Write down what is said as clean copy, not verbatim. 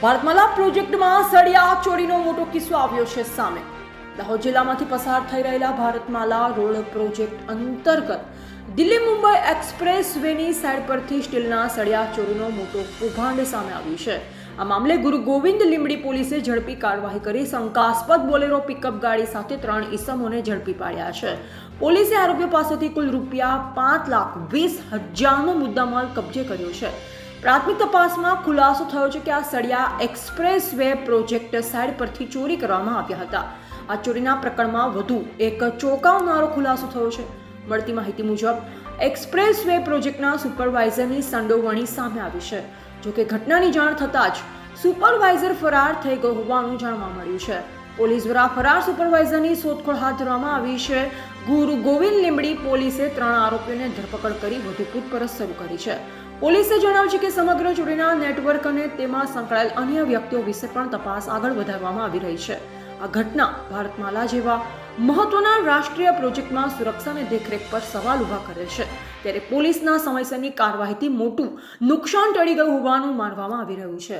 ભારતમાલા પ્રોજેક્ટમાં સળિયા ચોરીનો મોટો કિસ્સો આવ્યો છે સામે। દાહોદ જિલ્લામાંથી પસાર થઈ રહેલા ભારતમાલા રોડ પ્રોજેક્ટ અંતર્ગત દિલ્હી મુંબઈ એક્સપ્રેસ વેની સાઈડ પરથી સ્ટીલના સળિયા ચોરીનો મોટો કૌભાંડ સામે આવ્યું છે। આ મામલે ગુરુ ગોવિંદ લીંબડી પોલીસે ઝડપી કાર્યવાહી કરી શંકાસ્પદ બોલેરો પિકઅપ ગાડી સાથે 3 ઈસમોને ઝડપી પાડ્યા છે। પોલીસે આરોપીઓ પાસેથી કુલ ₹5,20,000નો મુદ્દામાલ કબજે કર્યો છે। પ્રાથમિક તપાસમાં ખુલાસો થયો છે કે આ સળિયા એક્સપ્રેસ વે પ્રોજેક્ટ સાઇડ પરથી ચોરી કરવામાં આવ્યા હતા। આ ચોરીના પ્રકરણમાં વધુ એક ચોંકાવનારો ખુલાસો થયો છે। મળતી માહિતી મુજબ એક્સપ્રેસ વે પ્રોજેક્ટના સુપરવાઇઝરની સંડોવણી સામે આવી છે। જોકે ઘટનાની જાણ થતાં જ સુપરવાઇઝર ફરાર થઈ ગયો હોવાનું જાણવા મળ્યું છે। પોલીસ દ્વારા ફરાર સુપરવાઇઝરની શોધખોળ હાથ ધરવામાં આવી છે। ગુરુ ગોવિંદ લીંબડી પોલીસે 3 આરોપીઓને ધરપકડ કરી વધુ પૂછપરછ શરૂ કરી છે। પોલીસે જણાવ્યું છે કે સમગ્ર ચોરીના નેટવર્ક અને તેમાં સંકળાયેલ અન્ય વ્યક્તિઓ વિશે પણ તપાસ આગળ વધારવામાં આવી રહી છે। આ ઘટના ભારતમાલા જેવા મહત્વના રાષ્ટ્રીય પ્રોજેક્ટમાં સુરક્ષા અને દેખરેખ પર સવાલ ઉભા કરે છે। ત્યારે પોલીસના સમયસરની કાર્યવાહીથી મોટું નુકસાન ટળી ગયું હોવાનું માનવામાં આવી રહ્યું છે।